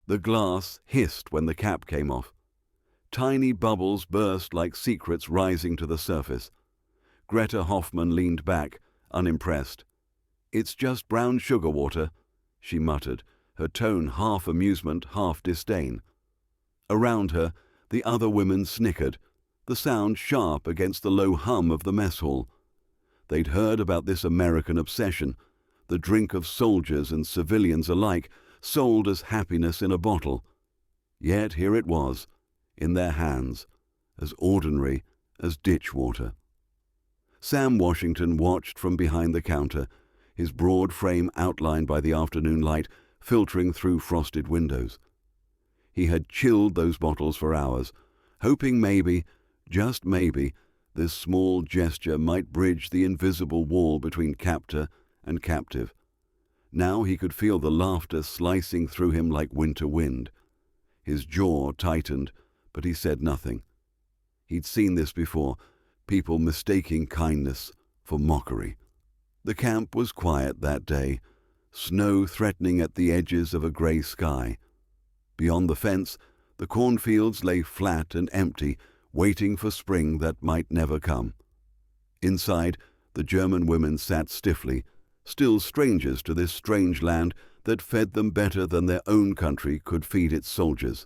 The glass hissed when the cap came off. Tiny bubbles burst like secrets rising to the surface. Greta Hoffman leaned back, unimpressed. "It's just brown sugar water," she muttered, her tone half amusement, half disdain. Around her, the other women snickered, the sound sharp against the low hum of the mess hall. They'd heard about this American obsession, the drink of soldiers and civilians alike, sold as happiness in a bottle. Yet here it was, in their hands, as ordinary as ditch water. Sam Washington watched from behind the counter, his broad frame outlined by the afternoon light filtering through frosted windows. He had chilled those bottles for hours, hoping maybe, just maybe, this small gesture might bridge the invisible wall between captor and captive. Now he could feel the laughter slicing through him like winter wind. His jaw tightened, but he said nothing. He'd seen this before, people mistaking kindness for mockery. The camp was quiet that day, snow threatening at the edges of a grey sky. Beyond the fence, the cornfields lay flat and empty, waiting for spring that might never come. Inside, the German women sat stiffly, still strangers to this strange land that fed them better than their own country could feed its soldiers.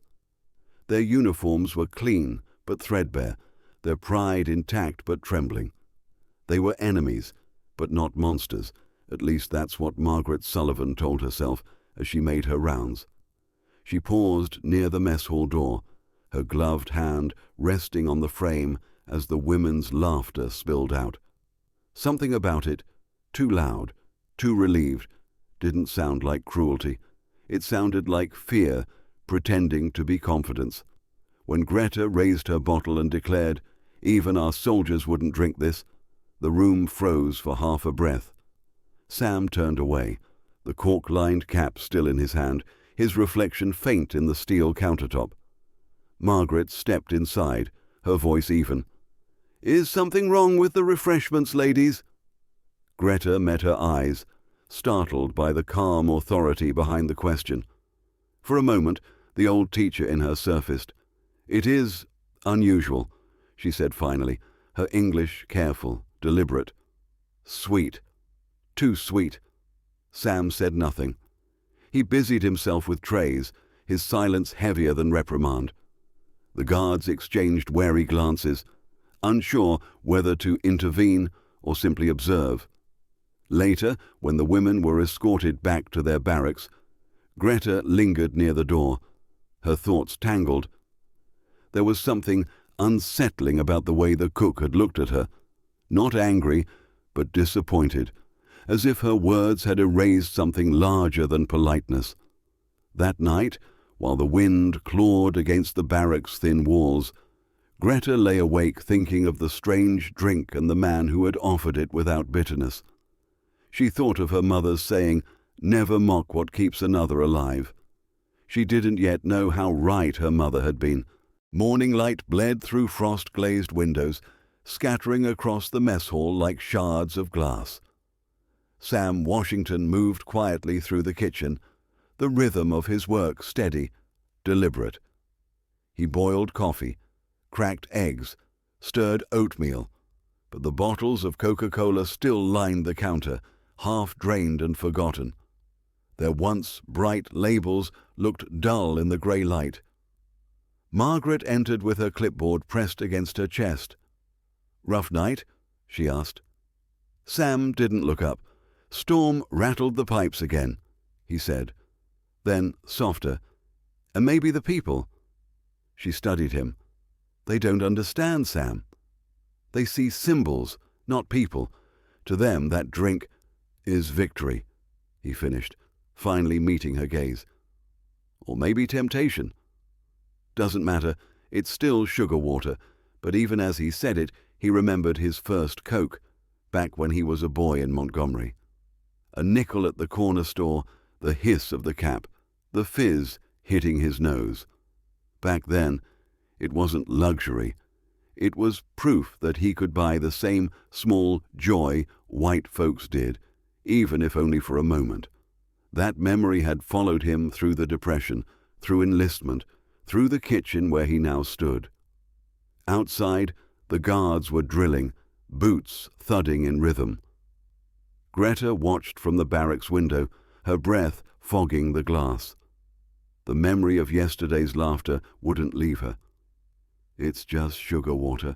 Their uniforms were clean but threadbare, their pride intact but trembling. They were enemies, but not monsters. At least that's what Margaret Sullivan told herself as she made her rounds. She paused near the mess hall door, her gloved hand resting on the frame as the women's laughter spilled out. Something about it, too loud, too relieved, didn't sound like cruelty. It sounded like fear pretending to be confidence. When Greta raised her bottle and declared, "Even our soldiers wouldn't drink this," the room froze for half a breath. Sam turned away, the cork-lined cap still in his hand, his reflection faint in the steel countertop. Margaret stepped inside, her voice even. "Is something wrong with the refreshments, ladies?" Greta met her eyes, startled by the calm authority behind the question. For a moment, the old teacher in her surfaced. "It is unusual," she said finally, her English careful, deliberate. "Sweet. Too sweet." Sam said nothing. He busied himself with trays, his silence heavier than reprimand. The guards exchanged wary glances, unsure whether to intervene or simply observe. Later, when the women were escorted back to their barracks, Greta lingered near the door, her thoughts tangled. There was something unsettling about the way the cook had looked at her, not angry, but disappointed, as if her words had erased something larger than politeness. That night, while the wind clawed against the barracks' thin walls, Greta lay awake thinking of the strange drink and the man who had offered it without bitterness. She thought of her mother's saying, "Never mock what keeps another alive." She didn't yet know how right her mother had been. Morning light bled through frost-glazed windows, scattering across the mess hall like shards of glass. Sam Washington moved quietly through the kitchen, the rhythm of his work steady, deliberate. He boiled coffee, cracked eggs, stirred oatmeal, but the bottles of Coca-Cola still lined the counter, half drained and forgotten. Their once bright labels looked dull in the grey light. Margaret entered with her clipboard pressed against her chest. "Rough night?" she asked. Sam didn't look up. "Storm rattled the pipes again," he said. Then, softer, "And maybe the people." She studied him. "They don't understand, Sam. They see symbols, not people. To them, that drink is victory," he finished, finally meeting her gaze. "Or maybe temptation. Doesn't matter, it's still sugar water," but even as he said it, he remembered his first Coke, back when he was a boy in Montgomery. A nickel at the corner store, the hiss of the cap, the fizz hitting his nose. Back then, it wasn't luxury. It was proof that he could buy the same small joy white folks did, even if only for a moment. That memory had followed him through the Depression, through enlistment, through the kitchen where he now stood. Outside, the guards were drilling, boots thudding in rhythm. Greta watched from the barracks window, her breath fogging the glass. The memory of yesterday's laughter wouldn't leave her. "It's just sugar water,"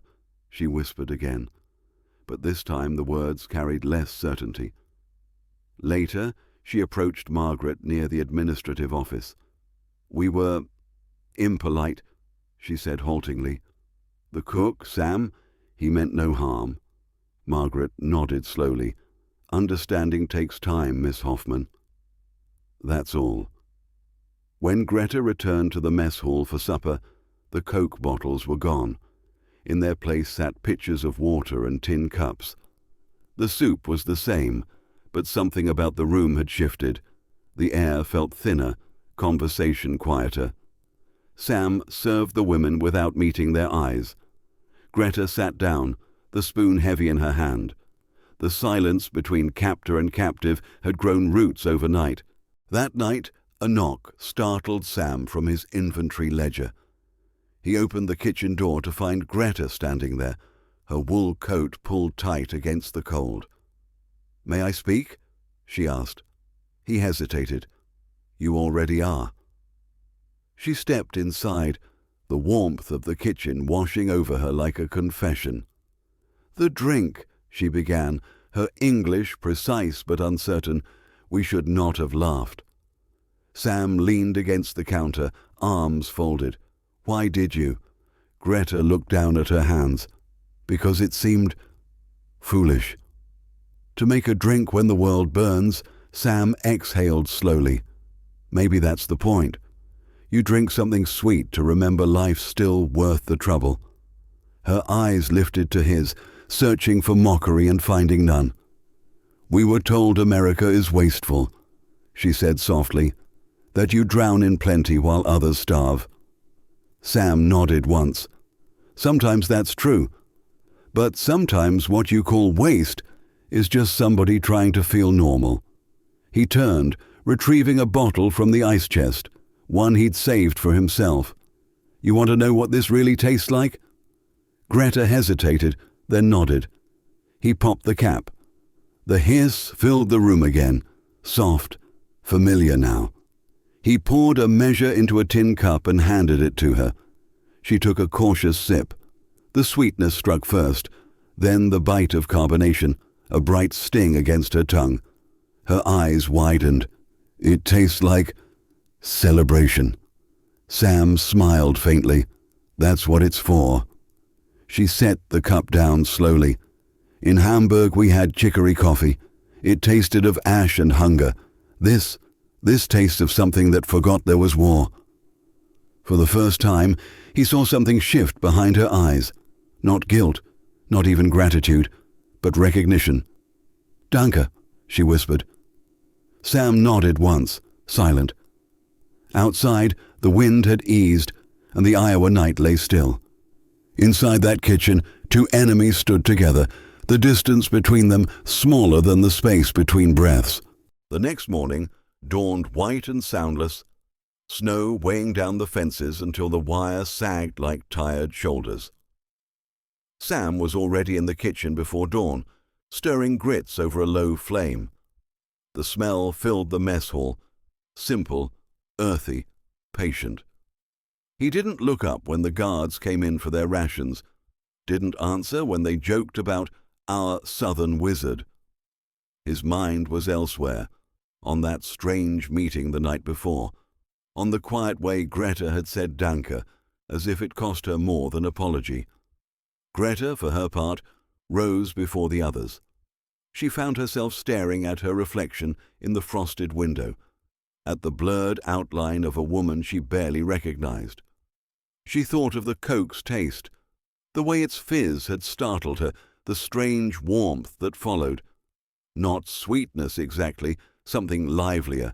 she whispered again, but this time the words carried less certainty. Later, she approached Margaret near the administrative office. "We were impolite," she said haltingly. "The cook, Sam, he meant no harm." Margaret nodded slowly. "Understanding takes time, Miss Hoffman." That's all. When Greta returned to the mess hall for supper, the Coke bottles were gone. In their place sat pitchers of water and tin cups. The soup was the same, but something about the room had shifted. The air felt thinner, conversation quieter. Sam served the women without meeting their eyes. Greta sat down, the spoon heavy in her hand. The silence between captor and captive had grown roots overnight. That night, a knock startled Sam from his inventory ledger. He opened the kitchen door to find Greta standing there, her wool coat pulled tight against the cold. "May I speak?" she asked. He hesitated. "You already are." She stepped inside, the warmth of the kitchen washing over her like a confession. "The drink," she began, her English precise but uncertain. We should not have laughed. Sam leaned against the counter, arms folded. "Why did you?" Greta looked down at her hands. "Because it seemed foolish." "To make a drink when the world burns," Sam exhaled slowly. "Maybe that's the point. You drink something sweet to remember life's still worth the trouble." Her eyes lifted to his, searching for mockery and finding none. "We were told America is wasteful," she said softly, "that you drown in plenty while others starve." Sam nodded once. "Sometimes that's true. But sometimes what you call waste is just somebody trying to feel normal." He turned, retrieving a bottle from the ice chest, one he'd saved for himself. "You want to know what this really tastes like?" Greta hesitated, then nodded. He popped the cap. The hiss filled the room again, soft, familiar now. He poured a measure into a tin cup and handed it to her. She took a cautious sip. The sweetness struck first, then the bite of carbonation, a bright sting against her tongue. Her eyes widened. "It tastes like celebration." Sam smiled faintly. "That's what it's for." She set the cup down slowly. "In Hamburg we had chicory coffee. It tasted of ash and hunger. This tastes of something that forgot there was war." For the first time, he saw something shift behind her eyes. Not guilt, not even gratitude, but recognition. "Danke," she whispered. Sam nodded once, silent. Outside, the wind had eased, and the Iowa night lay still. Inside that kitchen, two enemies stood together, the distance between them smaller than the space between breaths. The next morning dawned white and soundless, snow weighing down the fences until the wire sagged like tired shoulders. Sam was already in the kitchen before dawn, stirring grits over a low flame. The smell filled the mess hall, simple, earthy, patient. He didn't look up when the guards came in for their rations, didn't answer when they joked about our southern wizard. His mind was elsewhere, on that strange meeting the night before, on the quiet way Greta had said Danke, as if it cost her more than apology. Greta, for her part, rose before the others. She found herself staring at her reflection in the frosted window, at the blurred outline of a woman she barely recognized. She thought of the Coke's taste, the way its fizz had startled her, the strange warmth that followed. Not sweetness exactly, something livelier.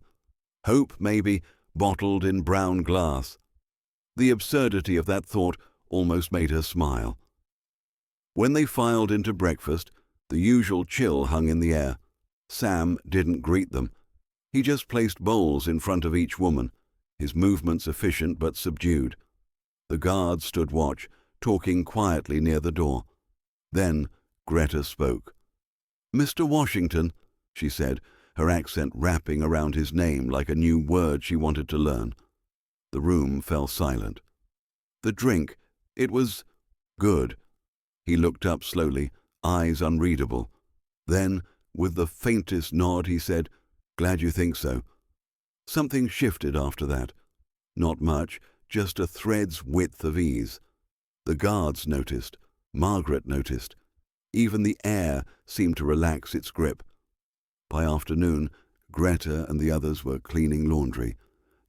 Hope, maybe, bottled in brown glass. The absurdity of that thought almost made her smile. When they filed into breakfast, the usual chill hung in the air. Sam didn't greet them. He just placed bowls in front of each woman, his movements efficient but subdued. The guards stood watch, talking quietly near the door. Then Greta spoke. "Mr. Washington," she said, her accent wrapping around his name like a new word she wanted to learn. The room fell silent. "The drink, it was good." He looked up slowly, eyes unreadable. Then, with the faintest nod, he said, "Glad you think so." Something shifted after that. Not much, just a thread's width of ease. The guards noticed. Margaret noticed. Even the air seemed to relax its grip. By afternoon, Greta and the others were cleaning laundry,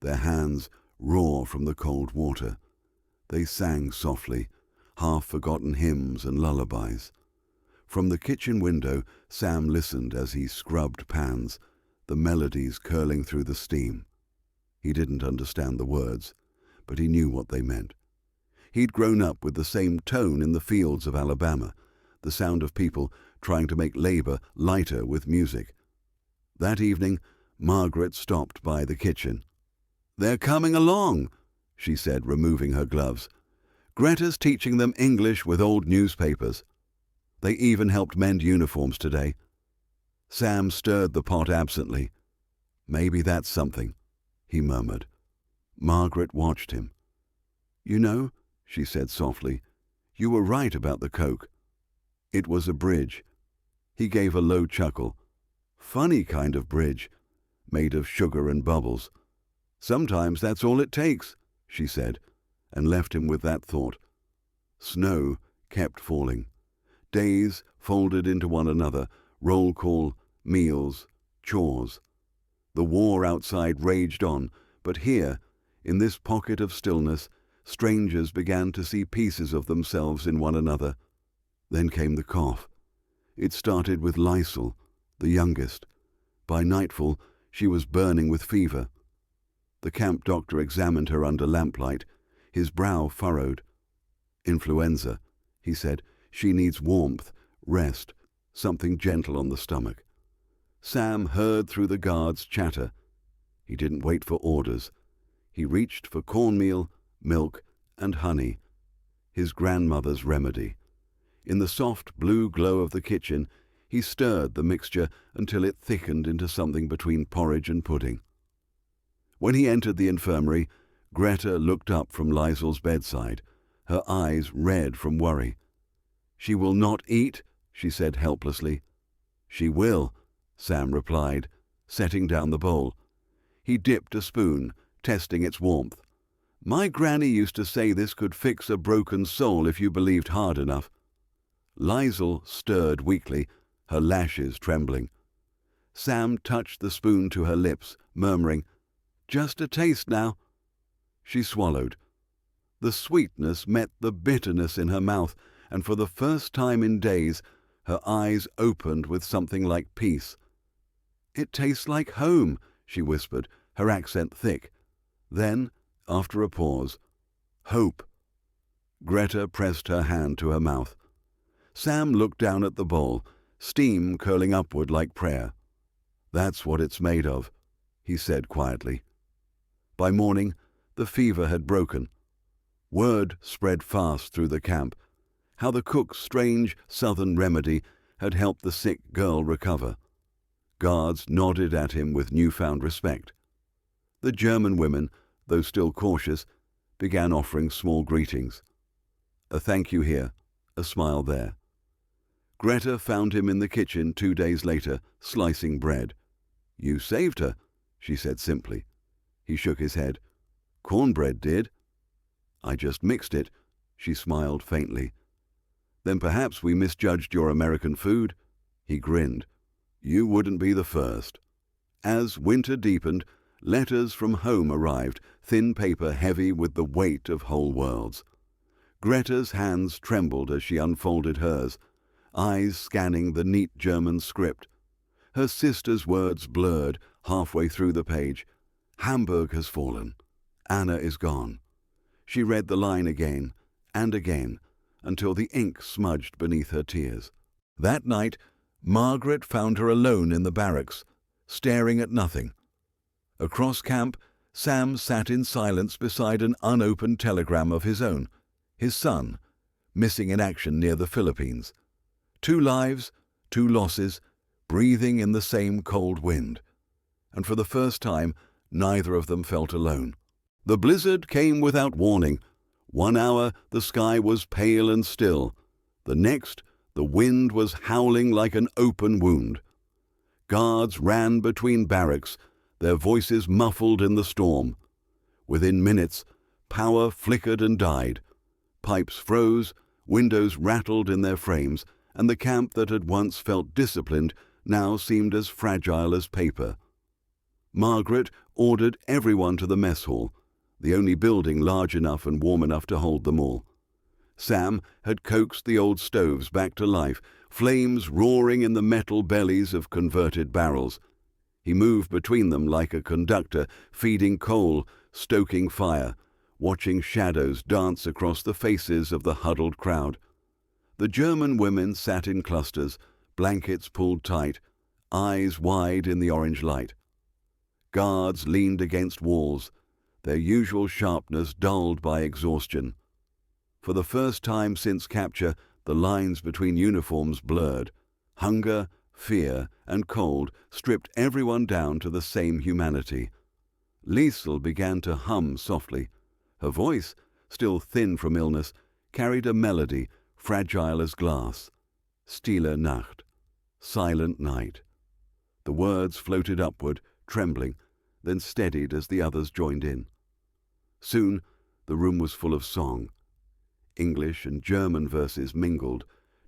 their hands raw from the cold water. They sang softly, half-forgotten hymns and lullabies. From the kitchen window, Sam listened as he scrubbed pans, the melodies curling through the steam. He didn't understand the words, but he knew what they meant. He'd grown up with the same tone in the fields of Alabama, the sound of people trying to make labor lighter with music. That evening, Margaret stopped by the kitchen. "They're coming along," she said, removing her gloves. "Greta's teaching them English with old newspapers. They even helped mend uniforms today." Sam stirred the pot absently. "Maybe that's something," he murmured. Margaret watched him. "You know," she said softly, "you were right about the Coke. It was a bridge." He gave a low chuckle. "Funny kind of bridge, made of sugar and bubbles. Sometimes that's all it takes," she said, and left him with that thought. Snow kept falling. Days folded into one another, roll call, meals, chores. The war outside raged on, but here, in this pocket of stillness, strangers began to see pieces of themselves in one another. Then came the cough. It started with Lysel, the youngest. By nightfall, she was burning with fever. The camp doctor examined her under lamplight, his brow furrowed. "Influenza," he said. "She needs warmth, rest, something gentle on the stomach." Sam heard through the guards' chatter. He didn't wait for orders. He reached for cornmeal, milk, and honey, his grandmother's remedy. In the soft blue glow of the kitchen, he stirred the mixture until it thickened into something between porridge and pudding. When he entered the infirmary, Greta looked up from Lysel's bedside, her eyes red from worry. "She will not eat?" she said helplessly. "She will," Sam replied, setting down the bowl. He dipped a spoon, testing its warmth. "My granny used to say this could fix a broken soul if you believed hard enough." Lysel stirred weakly, her lashes trembling. Sam touched the spoon to her lips, murmuring, "Just a taste now." She swallowed. The sweetness met the bitterness in her mouth, and for the first time in days, her eyes opened with something like peace. "It tastes like home," she whispered, her accent thick. Then, after a pause, "Hope." Greta pressed her hand to her mouth. Sam looked down at the bowl, steam curling upward like prayer. "That's what it's made of," he said quietly. By morning, the fever had broken. Word spread fast through the camp, how the cook's strange southern remedy had helped the sick girl recover. Guards nodded at him with newfound respect. The German women, though still cautious, began offering small greetings. A thank you here, a smile there. Greta found him in the kitchen 2 days later, slicing bread. "You saved her," she said simply. He shook his head. "Cornbread did." "I just mixed it," she smiled faintly. "Then perhaps we misjudged your American food?" He grinned. "You wouldn't be the first." As winter deepened, letters from home arrived, thin paper heavy with the weight of whole worlds. Greta's hands trembled as she unfolded hers, eyes scanning the neat German script. Her sister's words blurred halfway through the page. "Hamburg has fallen. Anna is gone." She read the line again and again until the ink smudged beneath her tears. That night, Margaret found her alone in the barracks, staring at nothing. Across camp, Sam sat in silence beside an unopened telegram of his own, his son, missing in action near the Philippines. 2 lives, 2 losses, breathing in the same cold wind. And for the first time, neither of them felt alone. The blizzard came without warning. 1 hour the sky was pale and still. The next, the wind was howling like an open wound. Guards ran between barracks, their voices muffled in the storm. Within minutes, power flickered and died. Pipes froze, windows rattled in their frames, and the camp that had once felt disciplined now seemed as fragile as paper. Margaret ordered everyone to the mess hall, the only building large enough and warm enough to hold them all. Sam had coaxed the old stoves back to life, flames roaring in the metal bellies of converted barrels. He moved between them like a conductor, feeding coal, stoking fire, watching shadows dance across the faces of the huddled crowd. The German women sat in clusters, blankets pulled tight, eyes wide in the orange light. Guards leaned against walls, their usual sharpness dulled by exhaustion. For the first time since capture, the lines between uniforms blurred. Hunger, fear, and cold stripped everyone down to the same humanity. Liesl began to hum softly. Her voice, still thin from illness, carried a melody, fragile as glass. Stille Nacht, silent night. The words floated upward, trembling, then steadied as the others joined in. Soon the room was full of song. English and German verses mingled,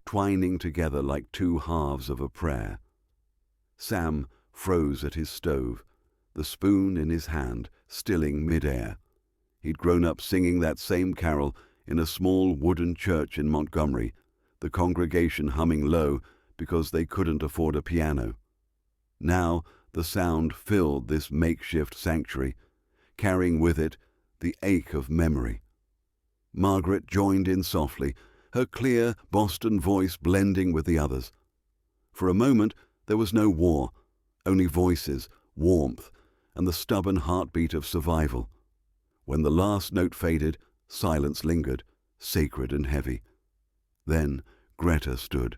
twining together like 2 halves of a prayer. Sam froze at his stove, the spoon in his hand, stilling mid-air. He'd grown up singing that same carol in a small wooden church in Montgomery, the congregation humming low because they couldn't afford a piano. Now the sound filled this makeshift sanctuary, carrying with it the ache of memory. Margaret joined in softly, her clear Boston voice blending with the others. For a moment there was no war, only voices, warmth, and the stubborn heartbeat of survival. When the last note faded, silence lingered, sacred and heavy. Then Greta stood.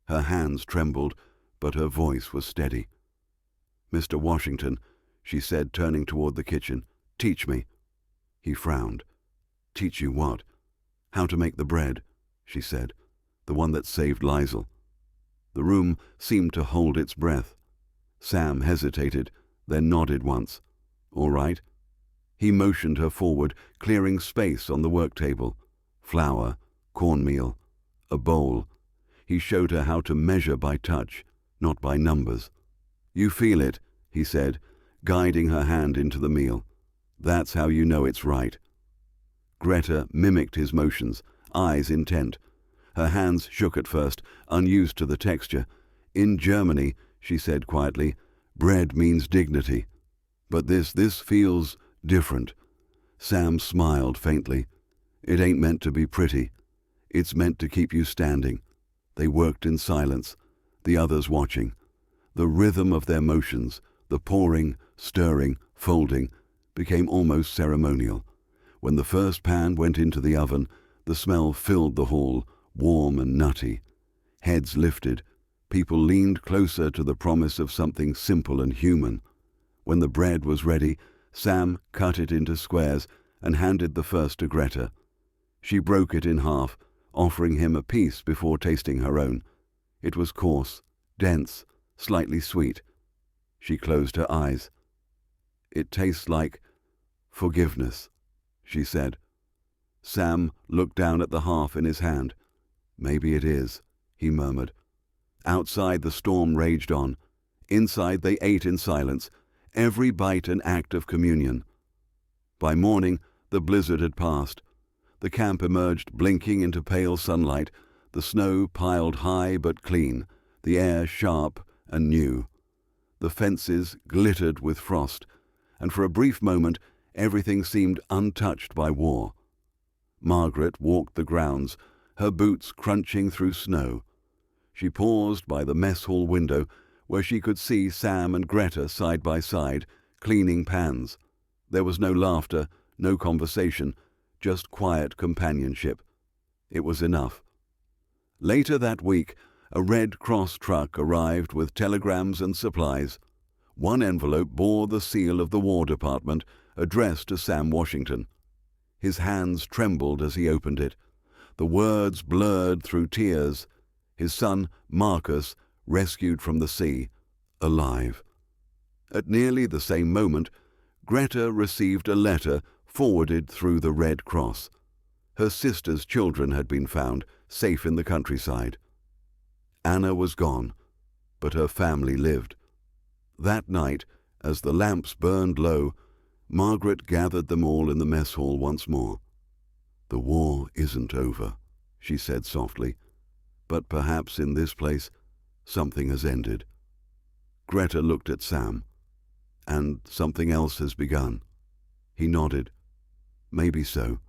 Her hands trembled, but her voice was steady. "Mr. Washington," she said, turning toward the kitchen, "teach me." He frowned. "Teach you what?" "How to make the bread," she said, "the one that saved Liesl." The room seemed to hold its breath. Sam hesitated, then nodded once. "All right." He motioned her forward, clearing space on the work table. Flour, cornmeal, a bowl. He showed her how to measure by touch, not by numbers. "You feel it," he said, guiding her hand into the meal. "That's how you know it's right." Greta mimicked his motions, eyes intent. Her hands shook at first, unused to the texture. "In Germany," she said quietly, "bread means dignity. But this feels different." Sam smiled faintly. "It ain't meant to be pretty. It's meant to keep you standing." They worked in silence, the others watching. The rhythm of their motions, the pouring, stirring, folding, became almost ceremonial. When the first pan went into the oven, the smell filled the hall, warm and nutty. Heads lifted. People leaned closer to the promise of something simple and human. When the bread was ready, Sam cut it into squares and handed the first to Greta. She broke it in half, offering him a piece before tasting her own. It was coarse, dense, slightly sweet. She closed her eyes. "It tastes like forgiveness," she said. Sam looked down at the half in his hand. "Maybe it is," he murmured. Outside the storm raged on. Inside they ate in silence, every bite an act of communion. By morning the blizzard had passed. The camp emerged blinking into pale sunlight, the snow piled high but clean, the air sharp and new. The fences glittered with frost, and for a brief moment everything seemed untouched by war. Margaret walked the grounds, her boots crunching through snow. She paused by the mess hall window, where she could see Sam and Greta side by side, cleaning pans. There was no laughter, no conversation, just quiet companionship. It was enough. Later that week, a Red Cross truck arrived with telegrams and supplies. One envelope bore the seal of the War Department, addressed to Sam Washington. His hands trembled as he opened it. The words blurred through tears. His son, Marcus, rescued from the sea, alive. At nearly the same moment, Greta received a letter forwarded through the Red Cross. Her sister's children had been found, safe in the countryside. Anna was gone, but her family lived. That night, as the lamps burned low, Margaret gathered them all in the mess hall once more. "The war isn't over," she said softly, "but perhaps in this place something has ended." Greta looked at Sam. "And something else has begun." He nodded. "Maybe so."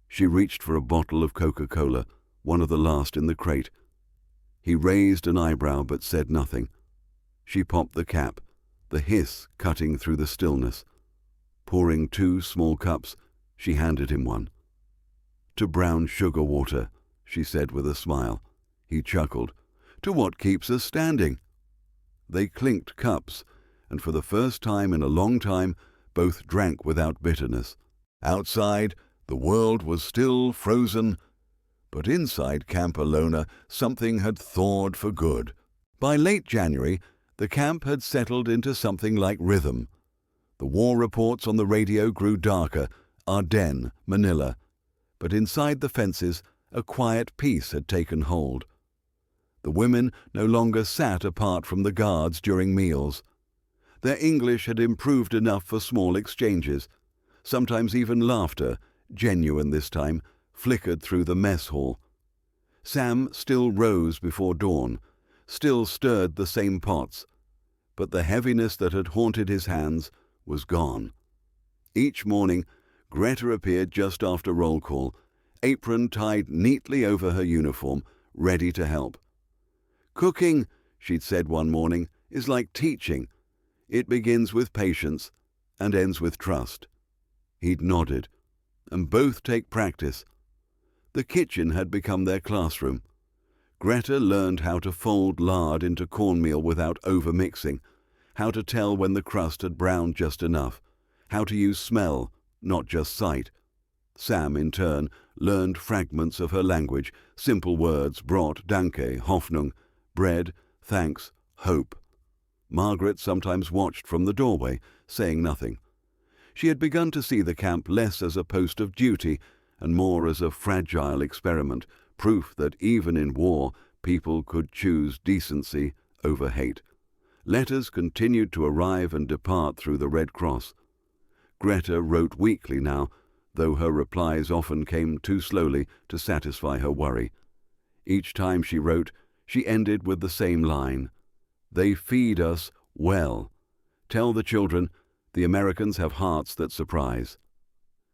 She reached for a bottle of Coca-Cola, one of the last in the crate. He raised an eyebrow but said nothing. She popped the cap, the hiss cutting through the stillness. Pouring 2 small cups, she handed him one. "To brown sugar water," she said with a smile. He chuckled. "To what keeps us standing." They clinked cups, and for the first time in a long time, both drank without bitterness. Outside, the world was still frozen, but inside Camp Alona, something had thawed for good. By late January, the camp had settled into something like rhythm. The war reports on the radio grew darker, Ardennes, Manila, but inside the fences, a quiet peace had taken hold. The women no longer sat apart from the guards during meals. Their English had improved enough for small exchanges. Sometimes even laughter, genuine this time, flickered through the mess hall. Sam still rose before dawn, still stirred the same pots, but the heaviness that had haunted his hands was gone. Each morning, Greta appeared just after roll call, apron tied neatly over her uniform, ready to help. "Cooking," she'd said one morning, "is like teaching. It begins with patience and ends with trust." He'd nodded. "And both take practice." The kitchen had become their classroom. Greta learned how to fold lard into cornmeal without over-mixing, how to tell when the crust had browned just enough, how to use smell, not just sight. Sam, in turn, learned fragments of her language, simple words, Brot, Danke, Hoffnung, bread, thanks, hope. Margaret sometimes watched from the doorway, saying nothing. She had begun to see the camp less as a post of duty and more as a fragile experiment, proof that even in war people could choose decency over hate. Letters continued to arrive and depart through the Red Cross. Greta wrote weekly now, though her replies often came too slowly to satisfy her worry. Each time she wrote, she ended with the same line: "They feed us well. Tell the children, the Americans have hearts that surprise."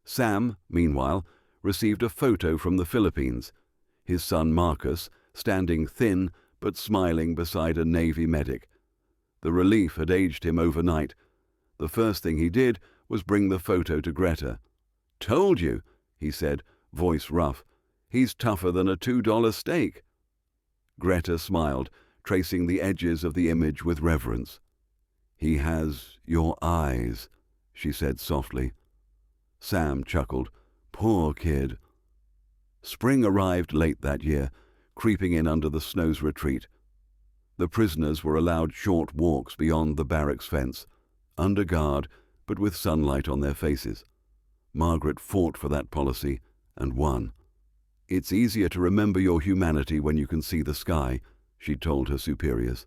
Sam, meanwhile, received a photo from the Philippines. His son Marcus, standing thin but smiling beside a Navy medic. The relief had aged him overnight. The first thing he did was bring the photo to Greta. "Told you," he said, voice rough. "He's tougher than a $2 steak." Greta smiled, tracing the edges of the image with reverence. "He has your eyes," she said softly. Sam chuckled. "Poor kid." Spring arrived late that year, creeping in under the snow's retreat. The prisoners were allowed short walks beyond the barracks fence, under guard, but with sunlight on their faces. Margaret fought for that policy and won. "It's easier to remember your humanity when you can see the sky," she told her superiors.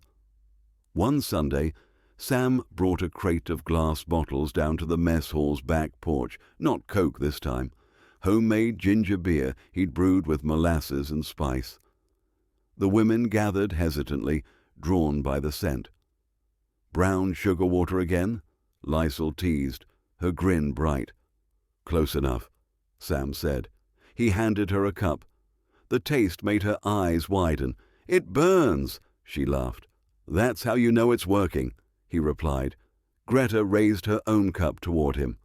One Sunday, Sam brought a crate of glass bottles down to the mess hall's back porch, not Coke this time, homemade ginger beer he'd brewed with molasses and spice. The women gathered hesitantly, drawn by the scent. "Brown sugar water again?" Lysol teased, her grin bright. "Close enough," Sam said. He handed her a cup. The taste made her eyes widen. "It burns," she laughed. "That's how you know it's working," he replied. Greta raised her own cup toward him.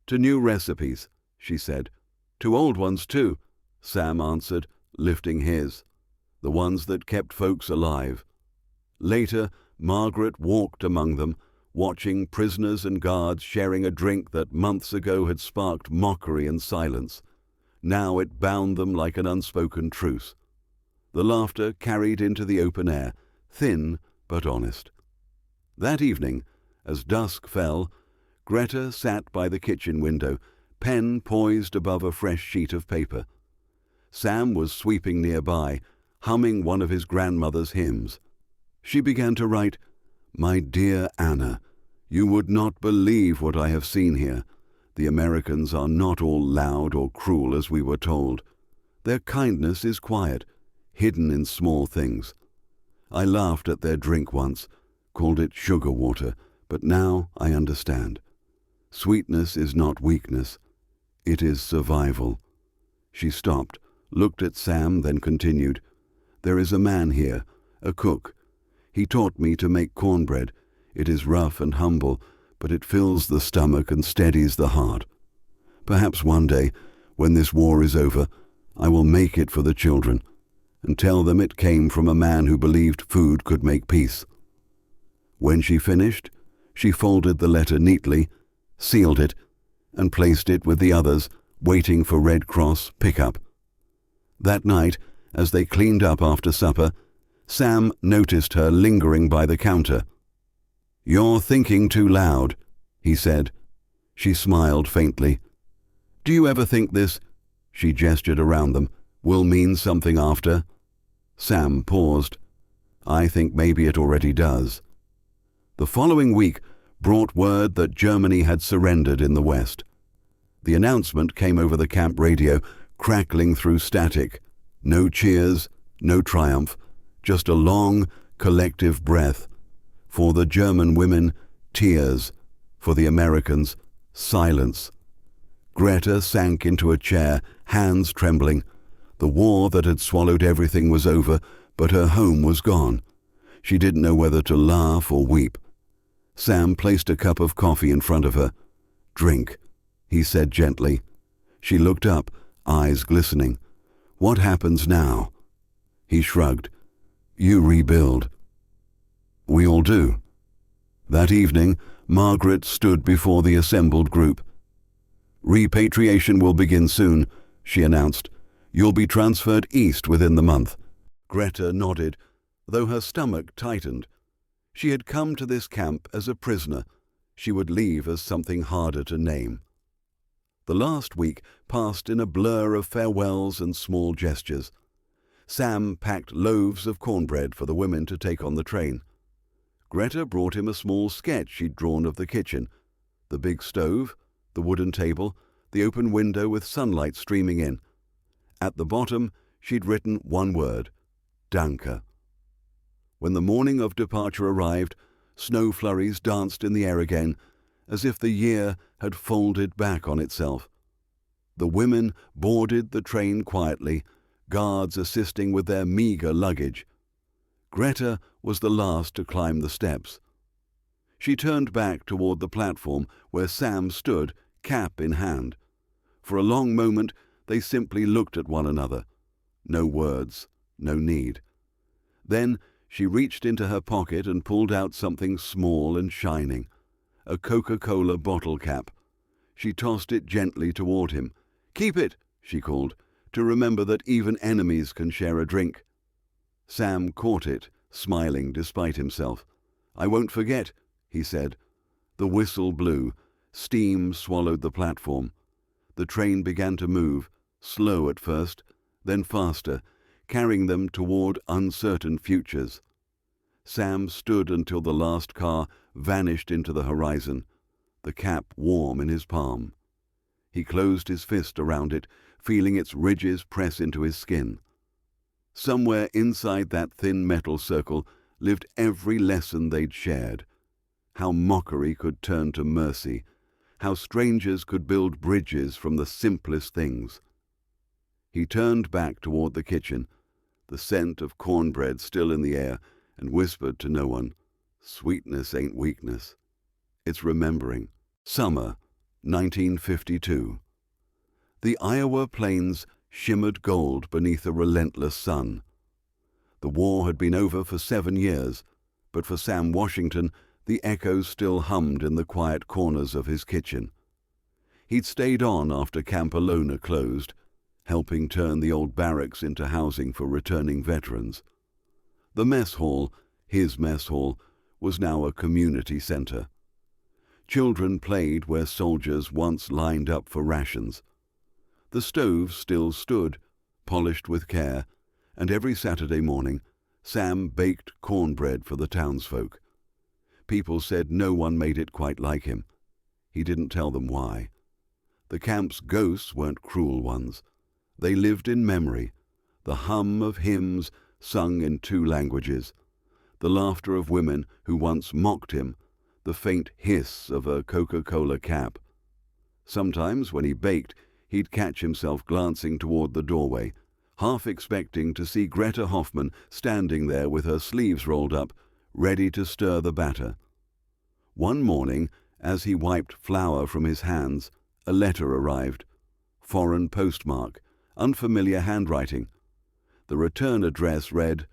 To new recipes, she said. To old ones too, Sam answered, lifting his, the ones that kept folks alive. Later, Margaret walked among them, watching prisoners and guards sharing a drink that months ago had sparked mockery and silence. Now it bound them like an unspoken truce. The laughter carried into the open air, thin but honest. That evening, as dusk fell, Greta sat by the kitchen window, pen poised above a fresh sheet of paper. Sam was sweeping nearby, humming one of his grandmother's hymns. She began to write, "My dear Anna, you would not believe what I have seen here. The Americans are not all loud or cruel as we were told. Their kindness is quiet, hidden in small things. I laughed at their drink once, called it sugar water, but now I understand. Sweetness is not weakness. It is survival." She stopped, looked at Sam, then continued, "There is a man here, a cook. He taught me to make cornbread. It is rough and humble, but it fills the stomach and steadies the heart. Perhaps one day, when this war is over, I will make it for the children and tell them it came from a man who believed food could make peace." When she finished, she folded the letter neatly, sealed it, and placed it with the others, waiting for Red Cross pickup. That night, as they cleaned up after supper, Sam noticed her lingering by the counter. "You're thinking too loud," he said. She smiled faintly. "Do you ever think this," she gestured around them, "will mean something after?" Sam paused. "I think maybe it already does." The following week brought word that Germany had surrendered in the West. The announcement came over the camp radio, crackling through static. No cheers, no triumph, just a long, collective breath. For the German women, tears. For the Americans, silence. Greta sank into a chair, hands trembling. The war that had swallowed everything was over, but her home was gone. She didn't know whether to laugh or weep. Sam placed a cup of coffee in front of her. "Drink," he said gently. She looked up, eyes glistening. "What happens now?" He shrugged. "You rebuild." "We all do." That evening, Margaret stood before the assembled group. "Repatriation will begin soon," she announced. "You'll be transferred east within the month." Greta nodded, though her stomach tightened. She had come to this camp as a prisoner. She would leave as something harder to name. The last week passed in a blur of farewells and small gestures. Sam packed loaves of cornbread for the women to take on the train. Greta brought him a small sketch she'd drawn of the kitchen, the big stove, the wooden table, the open window with sunlight streaming in. At the bottom, she'd written one word, Danke. When the morning of departure arrived, snow flurries danced in the air again, as if the year had folded back on itself. The women boarded the train quietly, guards assisting with their meager luggage. Greta was the last to climb the steps. She turned back toward the platform where Sam stood, cap in hand. For a long moment they simply looked at one another. No words, no need. Then she reached into her pocket and pulled out something small and shining, a Coca-Cola bottle cap. She tossed it gently toward him. "Keep it," she called, "to remember that even enemies can share a drink." Sam caught it, smiling despite himself. "I won't forget," he said. The whistle blew. Steam swallowed the platform. The train began to move, slow at first, then faster, carrying them toward uncertain futures. Sam stood until the last car vanished into the horizon, the cap warm in his palm. He closed his fist around it, feeling its ridges press into his skin. Somewhere inside that thin metal circle lived every lesson they'd shared. How mockery could turn to mercy, how strangers could build bridges from the simplest things. He turned back toward the kitchen, the scent of cornbread still in the air, and whispered to no one, "Sweetness ain't weakness. It's remembering. Summer, 1952. The Iowa plains shimmered gold beneath a relentless sun. The war had been over for 7 years, but for Sam Washington, the echoes still hummed in the quiet corners of his kitchen. He'd stayed on after Camp Alona closed, helping turn the old barracks into housing for returning veterans. The mess hall, his mess hall, was now a community center. Children played where soldiers once lined up for rations. The stoves still stood, polished with care, and every Saturday morning Sam baked cornbread for the townsfolk. People said no one made it quite like him. He didn't tell them why. The camp's ghosts weren't cruel ones. They lived in memory, the hum of hymns sung in 2 languages, the laughter of women who once mocked him, the faint hiss of a Coca-Cola cap. Sometimes when he baked, he'd catch himself glancing toward the doorway, half expecting to see Greta Hoffman standing there with her sleeves rolled up, ready to stir the batter. One morning, as he wiped flour from his hands, a letter arrived. Foreign postmark, unfamiliar handwriting. The return address read,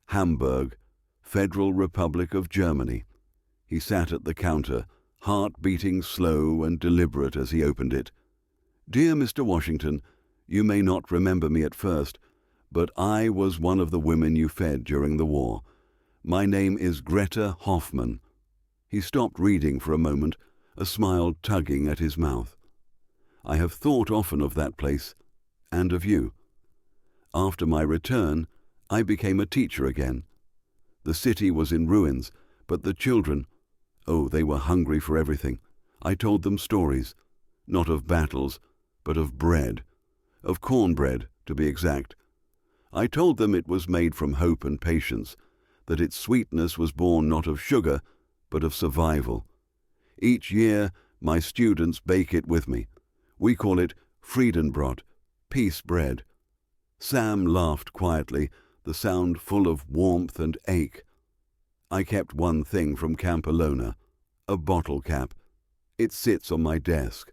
Hamburg, Federal Republic of Germany. He sat at the counter, heart beating slow and deliberate as he opened it. Dear Mr. Washington, you may not remember me at first, but I was one of the women you fed during the war. My name is Greta Hoffman. He stopped reading for a moment, a smile tugging at his mouth. I have thought often of that place, and of you. After my return, I became a teacher again. The city was in ruins, but the children, oh, they were hungry for everything. I told them stories, not of battles, but of bread, of cornbread, to be exact. I told them it was made from hope and patience, that its sweetness was born not of sugar, but of survival. Each year, my students bake it with me. We call it Friedenbrot, peace bread. Sam laughed quietly, the sound full of warmth and ache. I kept one thing from Camp Alona, a bottle cap. It sits on my desk.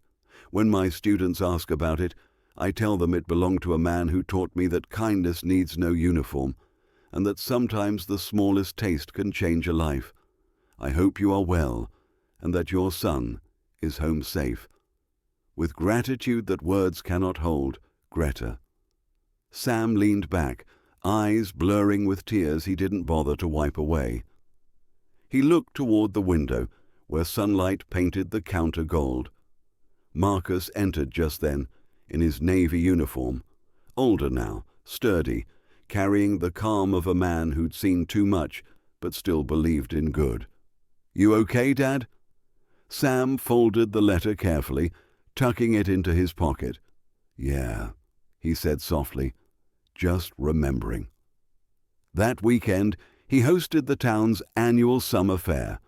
When my students ask about it, I tell them it belonged to a man who taught me that kindness needs no uniform, and that sometimes the smallest taste can change a life. I hope you are well, and that your son is home safe. With gratitude that words cannot hold, Greta. Sam leaned back, eyes blurring with tears he didn't bother to wipe away. He looked toward the window, where sunlight painted the counter gold. Marcus entered just then, in his navy uniform, older now, sturdy, carrying the calm of a man who'd seen too much, but still believed in good. You okay, Dad? Sam folded the letter carefully, tucking it into his pocket. Yeah, he said softly, just remembering. That weekend, he hosted the town's annual summer fair.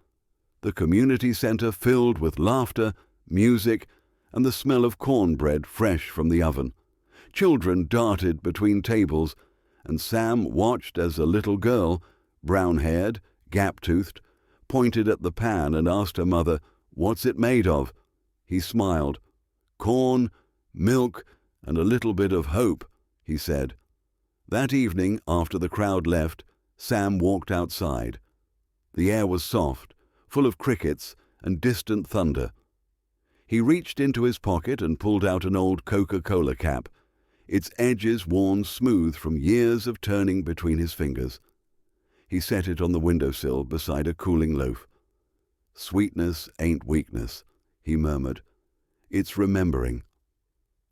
The community center filled with laughter, music, and the smell of cornbread fresh from the oven. Children darted between tables, and Sam watched as a little girl, brown-haired, gap-toothed, pointed at the pan and asked her mother, "What's it made of?" He smiled. "Corn, milk, and a little bit of hope," he said. That evening, after the crowd left, Sam walked outside. The air was soft, full of crickets and distant thunder. He reached into his pocket and pulled out an old Coca-Cola cap, its edges worn smooth from years of turning between his fingers. He set it on the windowsill beside a cooling loaf. "Sweetness ain't weakness," he murmured. "It's remembering."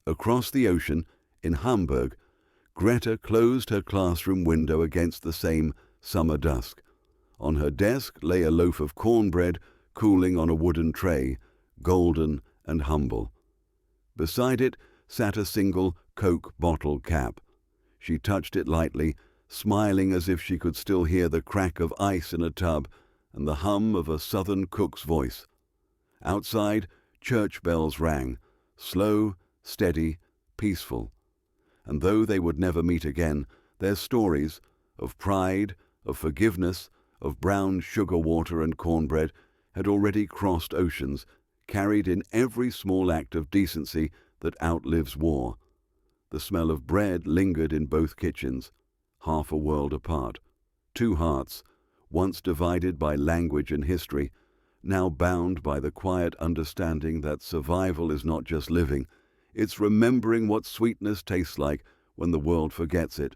Across the ocean, in Hamburg, Greta closed her classroom window against the same summer dusk. On her desk lay a loaf of cornbread cooling on a wooden tray, golden and humble. Beside it sat a single Coke bottle cap. She touched it lightly, smiling as if she could still hear the crack of ice in a tub and the hum of a southern cook's voice. Outside, church bells rang, slow, steady, peaceful. And though they would never meet again, their stories of pride, of forgiveness, of brown sugar water and cornbread had already crossed oceans, carried in every small act of decency that outlives war. The smell of bread lingered in both kitchens, half a world apart. Two hearts, once divided by language and history, now bound by the quiet understanding that survival is not just living, it's remembering what sweetness tastes like when the world forgets it.